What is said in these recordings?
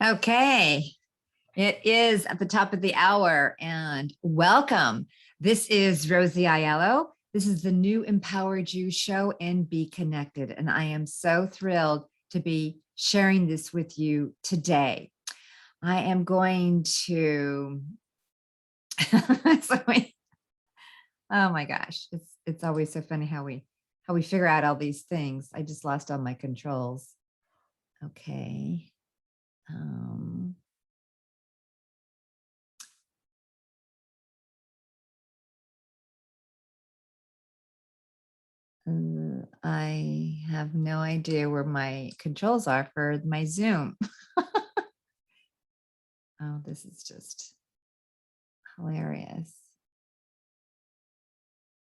Okay, it is at the top of the hour and welcome. This is Rosie Aiello. This is the new Empowered You show and Be Connected. And I am so thrilled to be sharing this with you today. I am going to, oh my gosh, it's always so funny how we figure out all these things. I just lost all my controls. Okay. I have no idea where my controls are for my Zoom. Oh, this is just hilarious.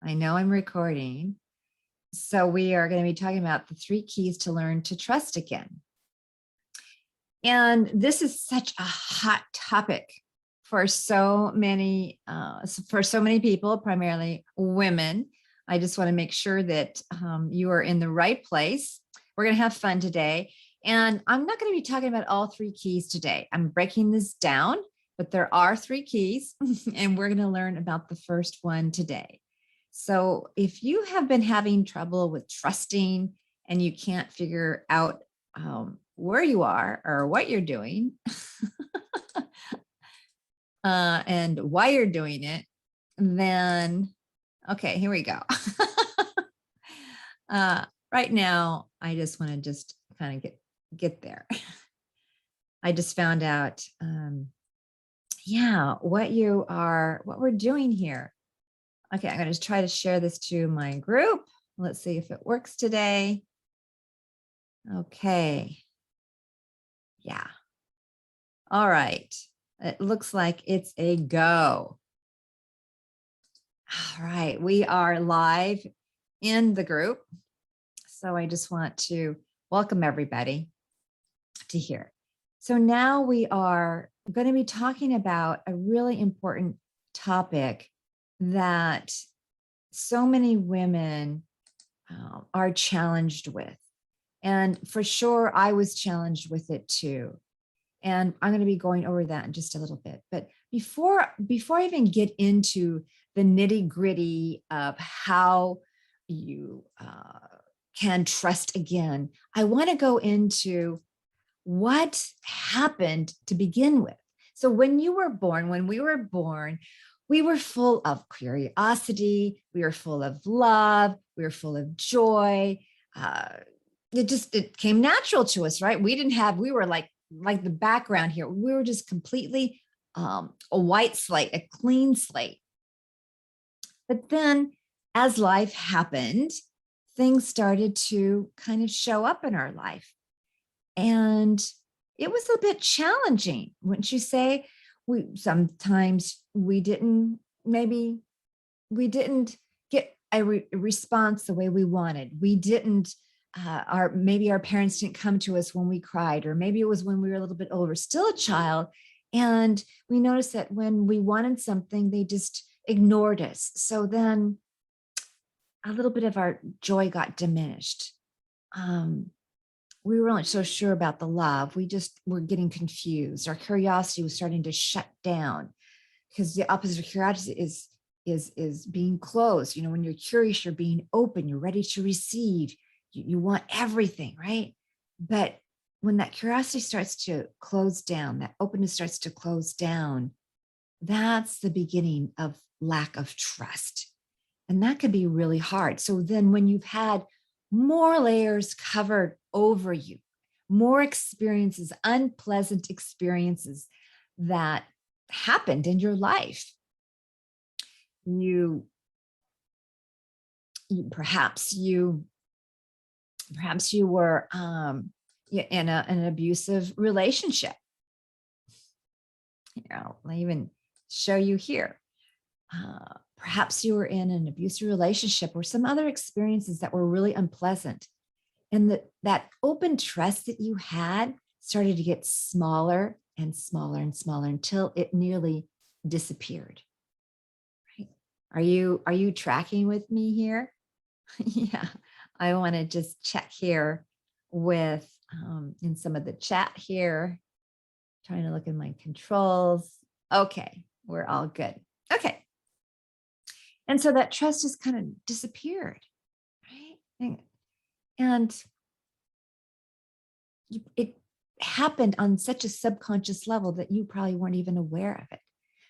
I know I'm recording. So we are going to be talking about the 3 keys to learn to trust again. And this is such a hot topic for so many people, primarily women. I just want to make sure that you are in the right place. We're going to have fun today. And I'm not going to be talking about all 3 keys today. I'm breaking this down, but there are 3 keys, and we're going to learn about the first one today. So if you have been having trouble with trusting and you can't figure out where you are or what you're doing and why you're doing it, then, okay, here we go. Right now, I just want to just kind of get there. I just found out, what we're doing here. Okay, I'm going to try to share this to my group. Let's see if it works today. Okay. Yeah. All right. It looks like it's a go. All right. We are live in the group. So I just want to welcome everybody to here. So now we are going to be talking about a really important topic that so many women are challenged with. And for sure, I was challenged with it too. And I'm going to be going over that in just a little bit. But before I even get into the nitty gritty of how you can trust again, I want to go into what happened to begin with. So when we were born, we were full of curiosity. We were full of love. We were full of joy. It came natural to us, right? We were like the background here. We were just completely a white slate, a clean slate. But then as life happened, things started to kind of show up in our life. And it was a bit challenging, wouldn't you say? Sometimes we didn't get a response the way we wanted. We didn't, maybe our parents didn't come to us when we cried, or maybe it was when we were a little bit older, still a child. And we noticed that when we wanted something, they just ignored us. So then a little bit of our joy got diminished. We weren't so sure about the love. We just were getting confused. Our curiosity was starting to shut down, because the opposite of curiosity is being closed. You know, when you're curious, you're being open, you're ready to receive. You want everything, right? But when that curiosity starts to close down, that openness starts to close down, that's the beginning of lack of trust. And that can be really hard. So then when you've had more layers covered over you, more experiences, unpleasant experiences that happened in your life, perhaps you were in an abusive relationship. I'll even show you here. Perhaps you were in an abusive relationship or some other experiences that were really unpleasant. And that open trust that you had started to get smaller and smaller and smaller until it nearly disappeared. Right? Are you tracking with me here? Yeah, I want to just check here with in some of the chat here. Trying to look at my controls. Okay, we're all good. Okay. And so that trust just kind of disappeared, right? And it happened on such a subconscious level that you probably weren't even aware of it.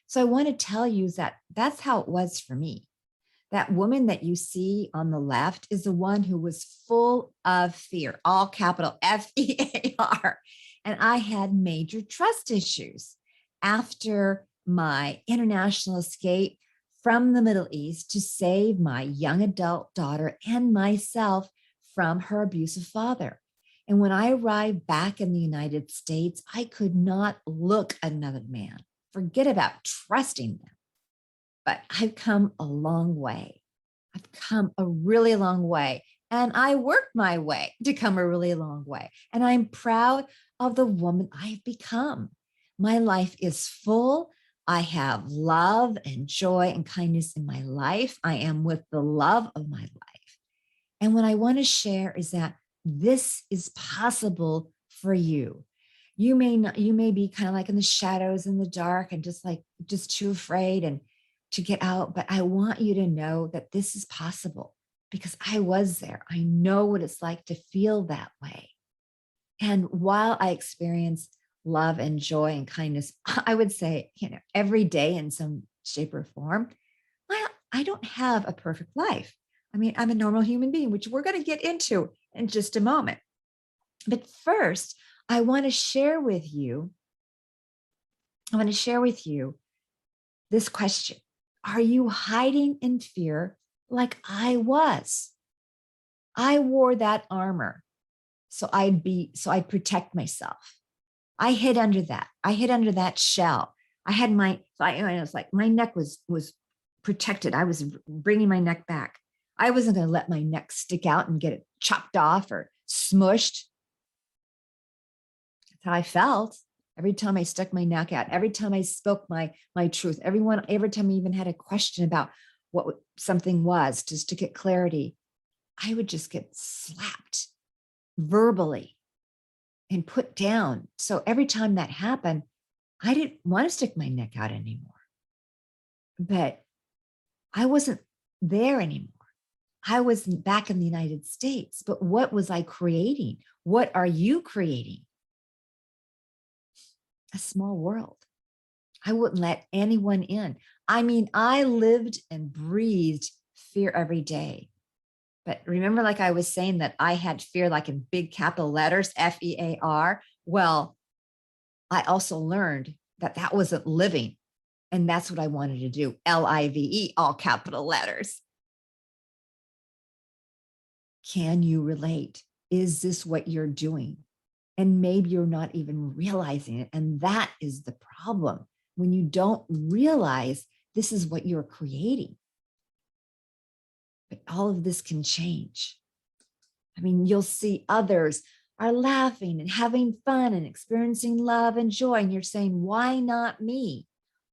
So I want to tell you that that's how it was for me. That woman that you see on the left is the one who was full of fear, all capital FEAR. And I had major trust issues after my international escape from the Middle East to save my young adult daughter and myself from her abusive father. And when I arrived back in the United States, I could not look at another man. Forget about trusting them. But I've come a long way. I've come a really long way. And I worked my way to come a really long way. And I'm proud of the woman I've become. My life is full. I have love and joy and kindness in my life. I am with the love of my life. And what I want to share is that this is possible for you. You may be kind of like in the shadows in the dark and just too afraid and to get out. But I want you to know that this is possible because I was there. I know what it's like to feel that way. And while I experience love and joy and kindness, I would say, every day in some shape or form, well, I don't have a perfect life. I mean, I'm a normal human being, which we're going to get into in just a moment. But first, I want to share with you this question. Are you hiding in fear like I was? I wore that armor so I'd protect myself. I hid under that. I hid under that shell. I had it was like my neck was protected. I was bringing my neck back. I wasn't going to let my neck stick out and get it chopped off or smushed. That's how I felt. Every time I stuck my neck out, every time I spoke my truth, every time I even had a question about what something was, just to get clarity, I would just get slapped verbally and put down. So every time that happened, I didn't want to stick my neck out anymore. But I wasn't there anymore. I was back in the United States. But what was I creating? What are you creating? A small world. I wouldn't let anyone in. I mean, I lived and breathed fear every day. But remember, like I was saying, that I had fear like in big capital letters, FEAR. Well, I also learned that that wasn't living. And that's what I wanted to do. LIVE, all capital letters. Can you relate? Is this what you're doing? And maybe you're not even realizing it. And that is the problem. When you don't realize this is what you're creating. But all of this can change. I mean, you'll see others are laughing and having fun and experiencing love and joy. And you're saying, why not me?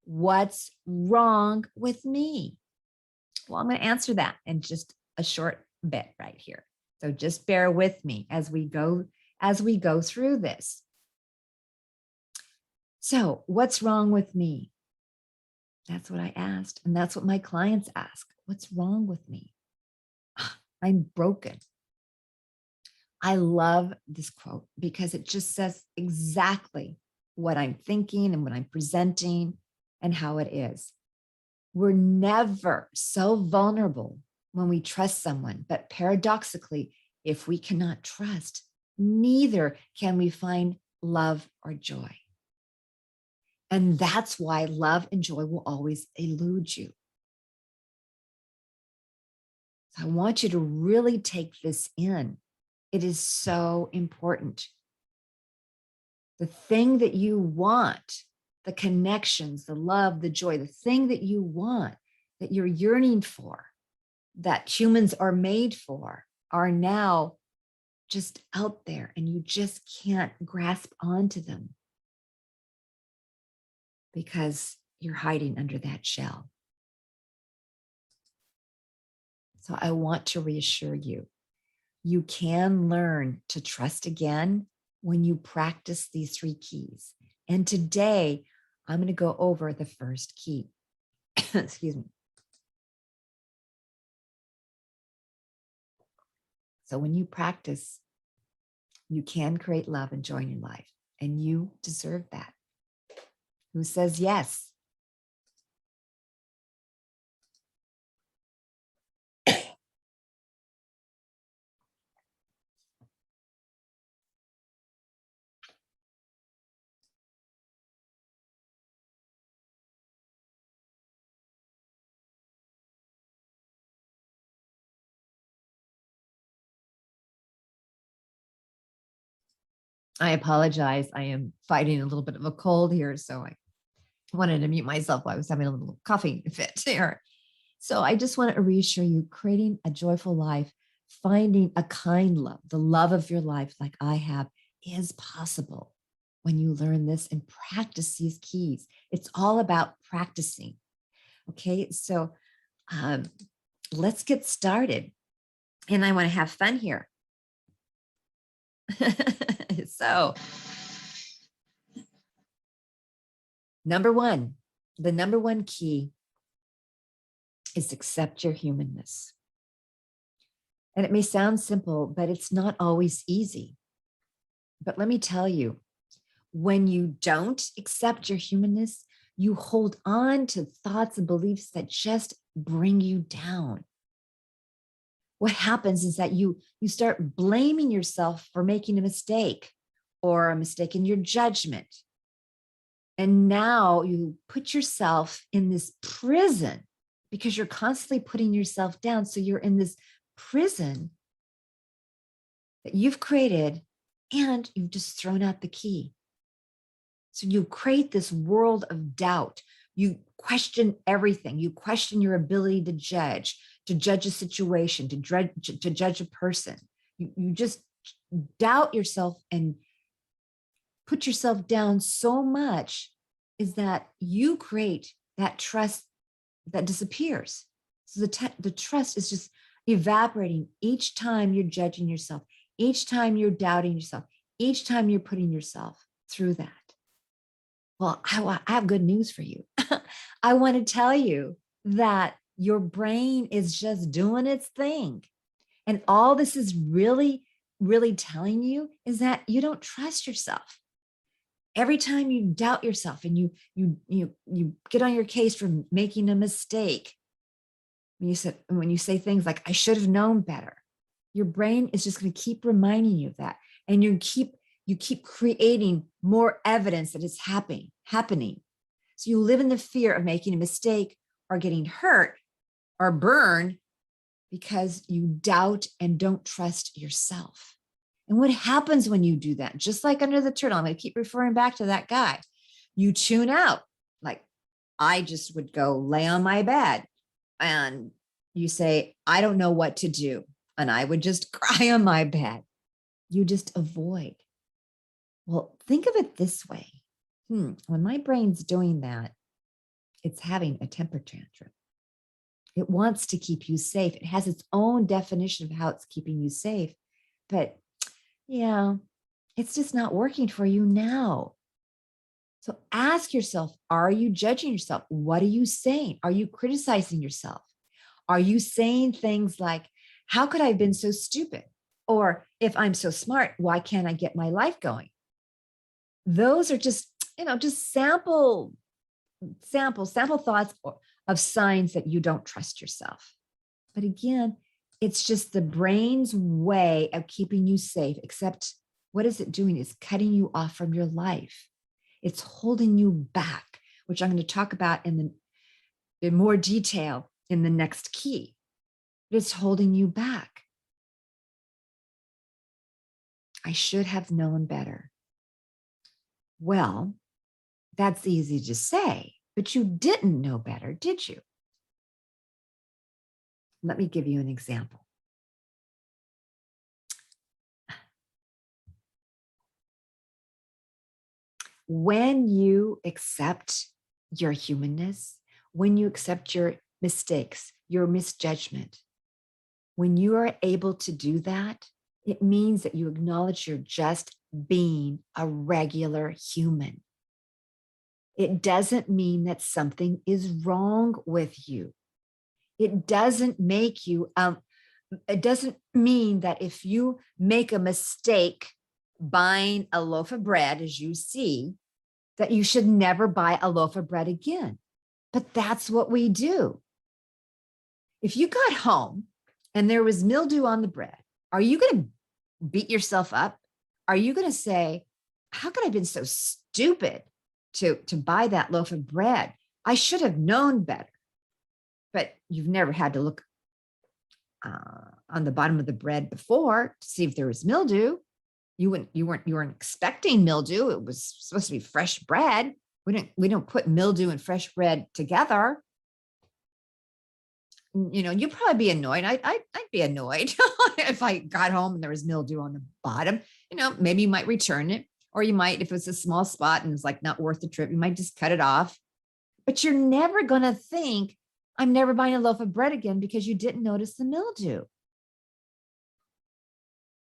What's wrong with me? Well, I'm going to answer that in just a short bit right here. So just bear with me as we go through this. So what's wrong with me? That's what I asked. And that's what my clients ask. What's wrong with me? I'm broken. I love this quote because it just says exactly what I'm thinking and what I'm presenting and how it is. We're never so vulnerable when we trust someone, but paradoxically, if we cannot trust, neither can we find love or joy. And that's why love and joy will always elude you. So I want you to really take this in. It is so important. The thing that you want, the connections, the love, the joy, the thing that you want, that you're yearning for, that humans are made for, are now just out there and you just can't grasp onto them because you're hiding under that shell. So I want to reassure you, you can learn to trust again when you practice these 3 keys. And today, I'm going to go over the first key. Excuse me. So when you practice, you can create love and joy in your life, and you deserve that. Who says yes? I apologize. I am fighting a little bit of a cold here, so I wanted to mute myself while I was having a little coughing fit here. So I just want to reassure you, creating a joyful life, finding a kind love, the love of your life like I have, is possible when you learn this and practice these keys. It's all about practicing. Okay, so let's get started. And I want to have fun here. So, the number one key is accept your humanness. And it may sound simple, but it's not always easy. But let me tell you, when you don't accept your humanness, you hold on to thoughts and beliefs that just bring you down. What happens is that you start blaming yourself for making a mistake or a mistake in your judgment. And now you put yourself in this prison because you're constantly putting yourself down. So you're in this prison that you've created, and you've just thrown out the key. So you create this world of doubt. You question everything. You question your ability to judge a situation, to judge a person. You just doubt yourself and put yourself down so much is that you create that trust that disappears. So the trust is just evaporating each time you're judging yourself, each time you're doubting yourself, each time you're putting yourself through that. Well, I have good news for you. I want to tell you that your brain is just doing its thing. And all this is really, really telling you is that you don't trust yourself. Every time you doubt yourself and you get on your case for making a mistake, when you say things like, I should have known better, your brain is just going to keep reminding you of that. And you keep creating more evidence that it's happening. So you live in the fear of making a mistake or getting hurt or burned because you doubt and don't trust yourself. And what happens when you do that? Just like under the turtle, I'm going to keep referring back to that guy. You tune out. Like, I just would go lay on my bed and you say, I don't know what to do. And I would just cry on my bed. You just avoid. Well, think of it this way. When my brain's doing that, it's having a temper tantrum. It wants to keep you safe. It has its own definition of how it's keeping you safe. But yeah, it's just not working for you now. So ask yourself, are you judging yourself? What are you saying? Are you criticizing yourself? Are you saying things like, how could I have been so stupid? Or if I'm so smart, why can't I get my life going? Those are just sample thoughts of signs that you don't trust yourself. But again, it's just the brain's way of keeping you safe, except what is it doing? It's cutting you off from your life. It's holding you back, which I'm going to talk about in more detail in the next key. It's holding you back. I should have known better. Well, that's easy to say, but you didn't know better, did you? Let me give you an example. When you accept your humanness, when you accept your mistakes, your misjudgment, when you are able to do that, it means that you acknowledge you're just being a regular human. It doesn't mean that something is wrong with you. It doesn't make you, it doesn't mean that if you make a mistake buying a loaf of bread, as you see, that you should never buy a loaf of bread again. But that's what we do. If you got home and there was mildew on the bread, are you going to beat yourself up? Are you going to say, how could I have been so stupid to buy that loaf of bread? I should have known better. But you've never had to look on the bottom of the bread before to see if there was mildew. You weren't expecting mildew. It was supposed to be fresh bread. We don't put mildew and fresh bread together. You'd probably be annoyed. I'd be annoyed if I got home and there was mildew on the bottom. Maybe you might return it, or you might, if it's a small spot and it's like not worth the trip, you might just cut it off. But you're never going to think, I'm never buying a loaf of bread again because you didn't notice the mildew.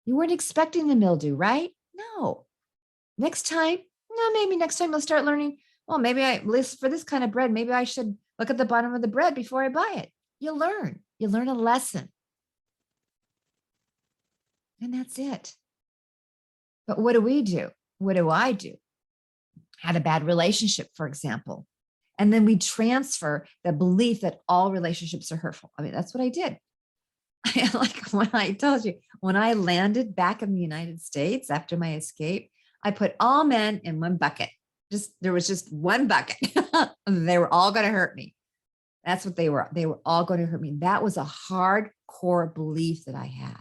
You weren't expecting the mildew, right? No. Maybe next time you'll start learning, well, maybe at least for this kind of bread, maybe I should look at the bottom of the bread before I buy it. You'll learn a lesson. And that's it. But what do we do? What do I do? Had a bad relationship, for example. And then we transfer the belief that all relationships are hurtful. I mean, that's what I did. Like when I told you, when I landed back in the United States after my escape, I put all men in one bucket. There was just one bucket. They were all going to hurt me. That's what they were. They were all going to hurt me. That was a hardcore belief that I had.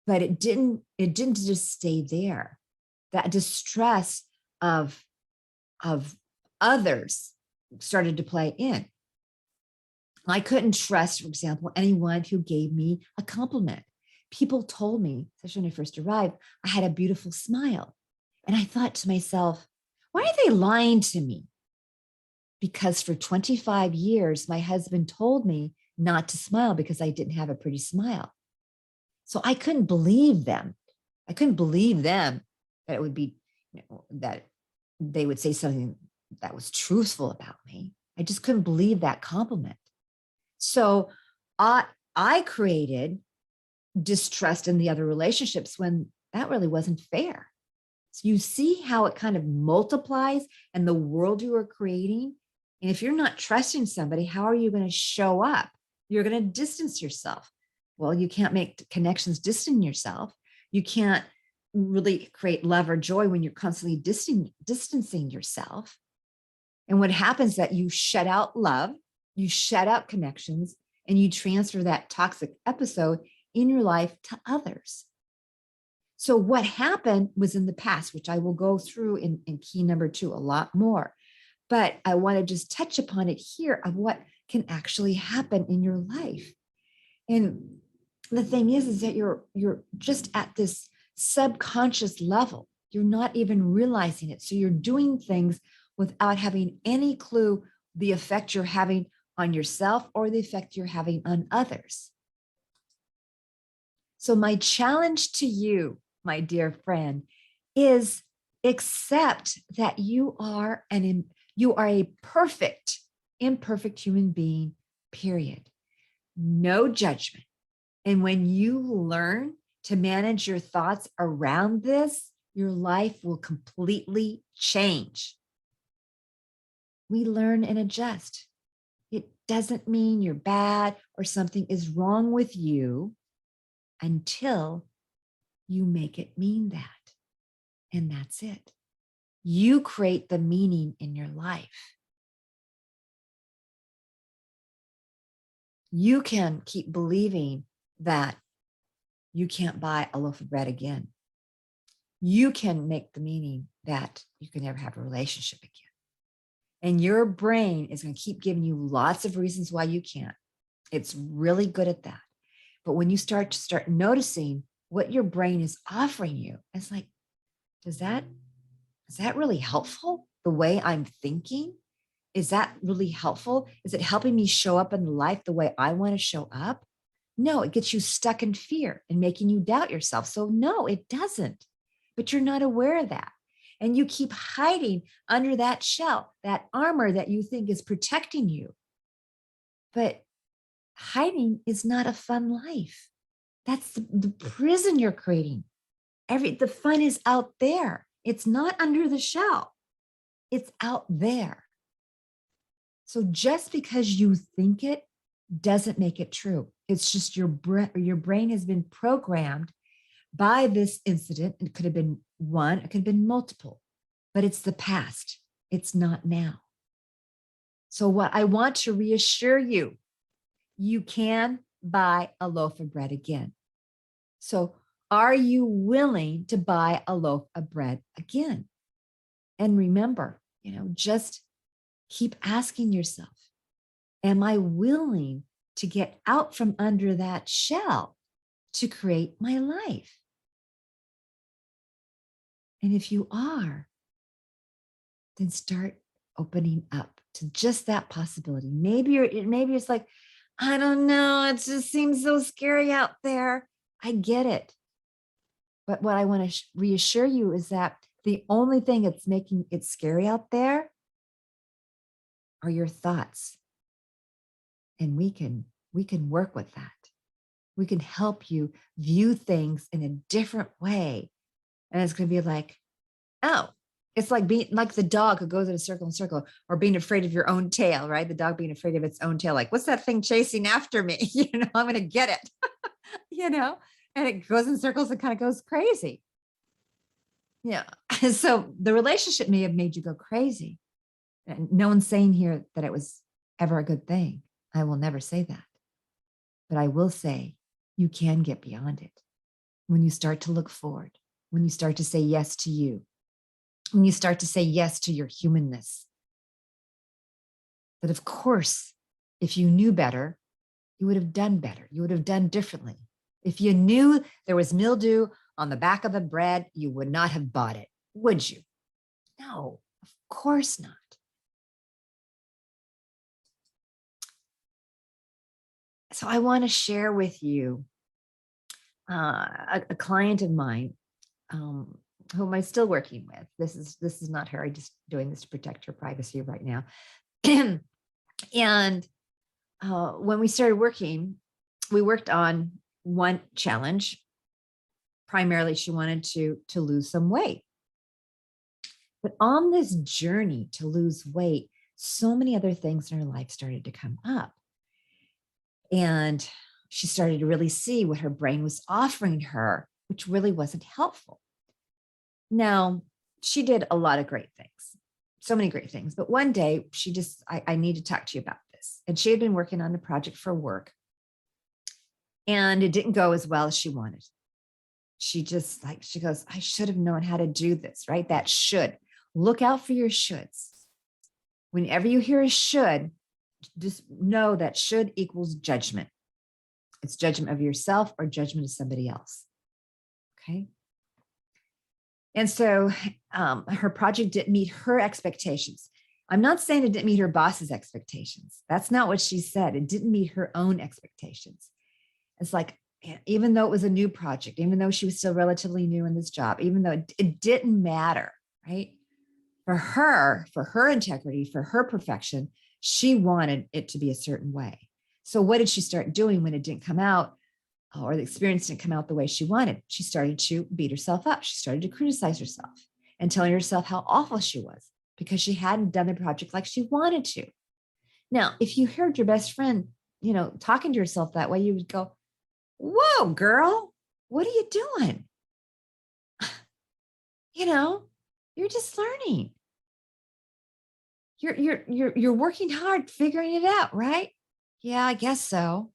But it didn't just stay there. That distress of others started to play in. I couldn't trust, for example, anyone who gave me a compliment. People told me, especially when I first arrived, I had a beautiful smile. And I thought to myself, why are they lying to me? Because for 25 years, my husband told me not to smile because I didn't have a pretty smile. So I couldn't believe them. I couldn't believe them that it would be, that they would say something that was truthful about me. I just couldn't believe that compliment. So I created distrust in the other relationships when that really wasn't fair. So you see how it kind of multiplies in the world you are creating. And if you're not trusting somebody, how are you going to show up? You're going to distance yourself. Well, you can't make connections distant yourself. You can't really create love or joy when you're constantly distancing yourself. And what happens is that you shut out love, you shut out connections, and you transfer that toxic episode in your life to others. So what happened was in the past, which I will go through in key number 2 a lot more, but I want to just touch upon it here of what can actually happen in your life. And the thing is that you're just at this subconscious level. You're not even realizing it. So you're doing things without having any clue the effect you're having on yourself or the effect you're having on others. So my challenge to you, my dear friend, is accept that you are a perfect, imperfect human being, period. No judgment. And when you learn to manage your thoughts around this, your life will completely change. We learn and adjust. It doesn't mean you're bad or something is wrong with you until you make it mean that. And that's it. You create the meaning in your life. You can keep believing that you can't buy a loaf of bread again. You can make the meaning that you can never have a relationship again. And your brain is going to keep giving you lots of reasons why you can't. It's really good at that. But when you start noticing what your brain is offering you, it's like, is that really helpful? The way I'm thinking? Is that really helpful? Is it helping me show up in life the way I want to show up? No, it gets you stuck in fear and making you doubt yourself. So no, it doesn't. But you're not aware of that. And you keep hiding under that shell, that armor that you think is protecting you. But hiding is not a fun life. That's the prison you're creating. The fun is out there. It's not under the shell. It's out there. So just because you think it doesn't make it true. It's just your brain has been programmed by this incident. It could have been one, it could have been multiple, but it's the past. It's not now. So what I want to reassure you, you can buy a loaf of bread again. So are you willing to buy a loaf of bread again? And remember, just keep asking yourself, am I willing to get out from under that shell to create my life? And if you are, then start opening up to just that possibility. Maybe it's like, I don't know, it just seems so scary out there. I get it. But what I want to reassure you is that the only thing that's making it scary out there are your thoughts. And we can work with that. We can help you view things in a different way. And it's going to be like, oh, it's like being like the dog who goes in a circle and circle, or being afraid of your own tail, right? The dog being afraid of its own tail. Like, what's that thing chasing after me? I'm going to get it, and it goes in circles and kind of goes crazy. Yeah. So the relationship may have made you go crazy. And no one's saying here that it was ever a good thing. I will never say that. But I will say you can get beyond it when you start to look forward, when you start to say yes to you, when you start to say yes to your humanness. But of course, if you knew better, you would have done better. You would have done differently. If you knew there was mildew on the back of the bread, you would not have bought it, would you? No, of course not. So I want to share with you a client of mine whom I'm still working with. This is not her. I'm just doing this to protect her privacy right now. And when we started working, we worked on one challenge. Primarily, she wanted to lose some weight. But on this journey to lose weight, so many other things in her life started to come up. And she started to really see what her brain was offering her, which really wasn't helpful. Now, she did a lot of great things, so many great things. But one day I need to talk to you about this. And she had been working on a project for work, and it didn't go as well as she wanted. She goes, I should have known how to do this, right? That should. Look out for your shoulds. Whenever you hear a should, just know that should equals judgment. It's judgment of yourself or judgment of somebody else. Okay. And so her project didn't meet her expectations. I'm not saying it didn't meet her boss's expectations. That's not what she said. It didn't meet her own expectations. It's like, even though it was a new project, even though she was still relatively new in this job, even though it didn't matter, right? For her integrity, for her perfection, she wanted it to be a certain way. So what did she start doing when it didn't come out, or the experience didn't come out the way she wanted? She started to beat herself up. She started to criticize herself and telling herself how awful she was because she hadn't done the project like she wanted to. Now, if you heard your best friend, talking to yourself that way, you would go, whoa, girl, what are you doing? You're just learning. You're working hard, figuring it out, right? Yeah, I guess so.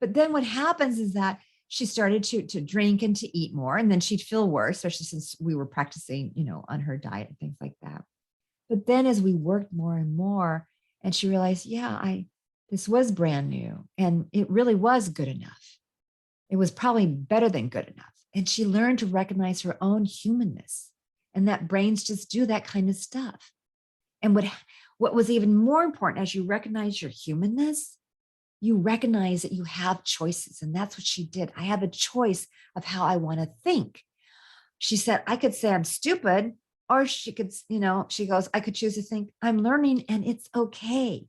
But then what happens is that she started to drink and to eat more, and then she'd feel worse, especially since we were practicing, on her diet and things like that. But then as we worked more and more, and she realized, this was brand new, and it really was good enough. It was probably better than good enough. And she learned to recognize her own humanness, and that brains just do that kind of stuff. And what was even more important, as you recognize your humanness, you recognize that you have choices. And that's what she did. I have a choice of how I want to think. She said, I could say I'm stupid, Or she could, she goes, I could choose to think, I'm learning and it's okay.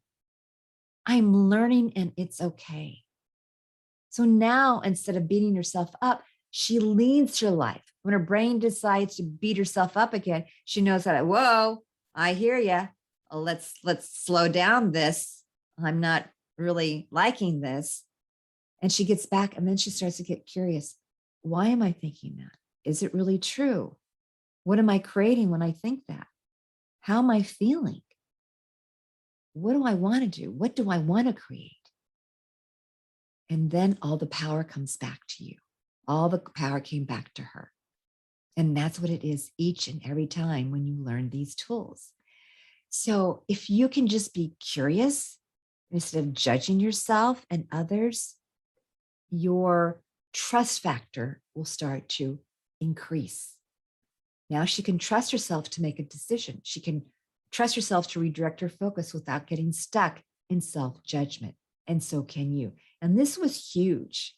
I'm learning and it's okay. So now, instead of beating herself up, she leads her life. When her brain decides to beat herself up again, she knows that, whoa, I hear you. Let's slow down this. I'm not really liking this. And she gets back, and then she starts to get curious. Why am I thinking that? Is it really true? What am I creating when I think that? How am I feeling? What do I want to do? What do I want to create? And then all the power comes back to you. All the power came back to her. And that's what it is each and every time when you learn these tools. So if you can just be curious instead of judging yourself and others, your trust factor will start to increase. Now she can trust herself to make a decision. She can trust herself to redirect her focus without getting stuck in self-judgment. And so can you. And this was huge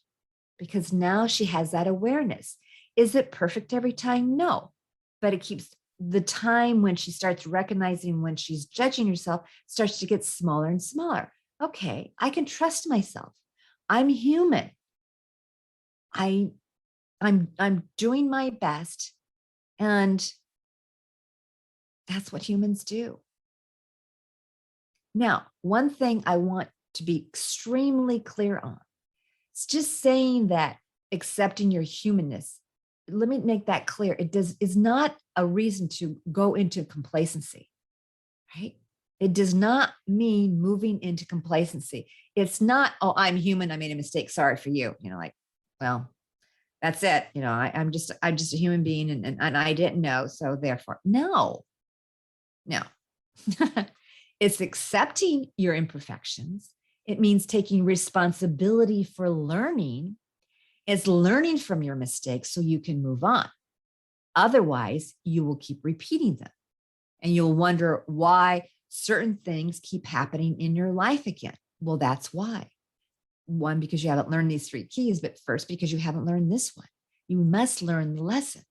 because now she has that awareness. Is it perfect every time? No, but it keeps the time when she starts recognizing when she's judging herself starts to get smaller and smaller. Okay, I can trust myself. I'm human. I'm doing my best, and that's what humans do. Now, one thing I want to be extremely clear on, it's just saying that accepting your humanness. Let me make that clear. It is not a reason to go into complacency, right? It does not mean moving into complacency. It's not, oh, I'm human. I made a mistake. Sorry for you. Well, that's it. I'm just a human being and I didn't know. So therefore, no. It's accepting your imperfections. It means taking responsibility for learning. It's learning from your mistakes so you can move on. Otherwise, you will keep repeating them and you'll wonder why certain things keep happening in your life again. Well, that's why. One, because you haven't learned these 3 keys, but first, because you haven't learned this one. You must learn the lesson.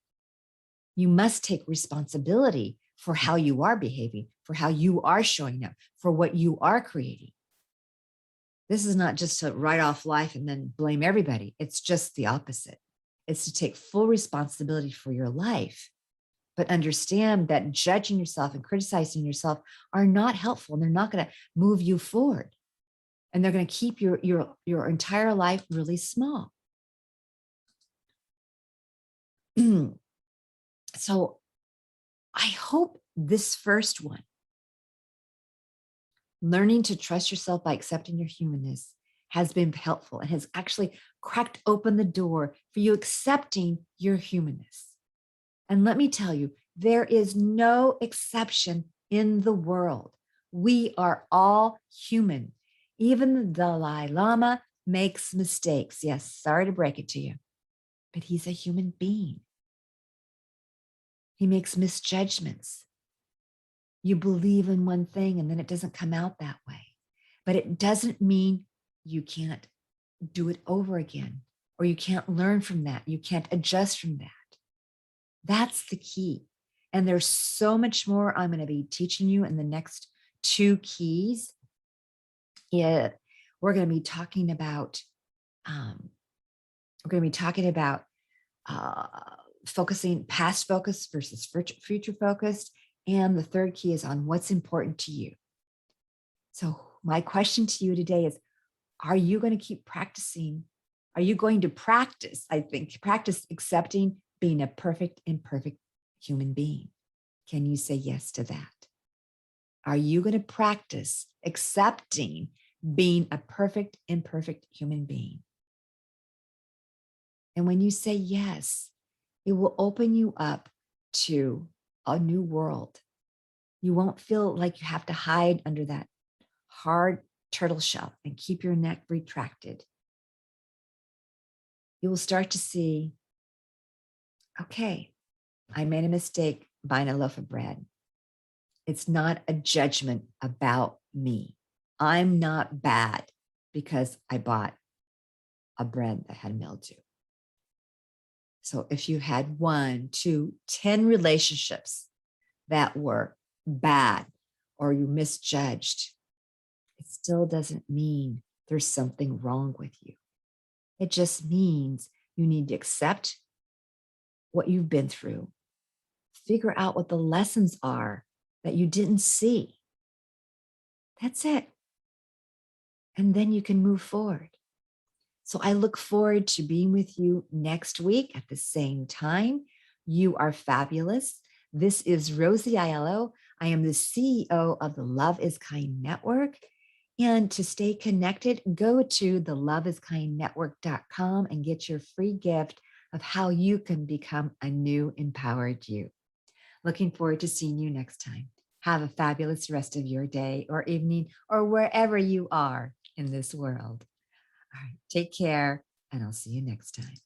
You must take responsibility for how you are behaving, for how you are showing up, for what you are creating. This is not just to write off life and then blame everybody. It's just the opposite. It's to take full responsibility for your life, but understand that judging yourself and criticizing yourself are not helpful. And they're not going to move you forward. And they're going to keep your entire life really small. So I hope this first one, learning to trust yourself by accepting your humanness, has been helpful and has actually cracked open the door for you accepting your humanness. And let me tell you, there is no exception in the world. We are all human. Even the Dalai Lama makes mistakes. Yes, sorry to break it to you, but he's a human being. He makes misjudgments. You believe in one thing and then it doesn't come out that way. But it doesn't mean you can't do it over again, or you can't learn from that. You can't adjust from that. That's the key. And there's so much more I'm going to be teaching you in the next 2 keys. We're going to be talking about, focusing past focus versus future focused. And the 3rd key is on what's important to you. So my question to you today is, are you going to keep practicing? Are you going to practice accepting being a perfect, imperfect human being? Can you say yes to that? Are you going to practice accepting being a perfect, imperfect human being? And when you say yes, it will open you up to a new world. You won't feel like you have to hide under that hard turtle shell and keep your neck retracted. You will start to see, okay, I made a mistake buying a loaf of bread. It's not a judgment about me. I'm not bad because I bought a bread that had mildew. So if you had 1, 2, 10 relationships that were bad or you misjudged, it still doesn't mean there's something wrong with you. It just means you need to accept what you've been through, figure out what the lessons are that you didn't see. That's it. And then you can move forward. So I look forward to being with you next week at the same time. You are fabulous. This is Rosie Aiello. I am the CEO of the Love is Kind Network. And to stay connected, go to the loveIsKindNetwork.com and get your free gift of how you can become a new empowered you. Looking forward to seeing you next time. Have a fabulous rest of your day or evening or wherever you are in this world. All right, take care, and I'll see you next time.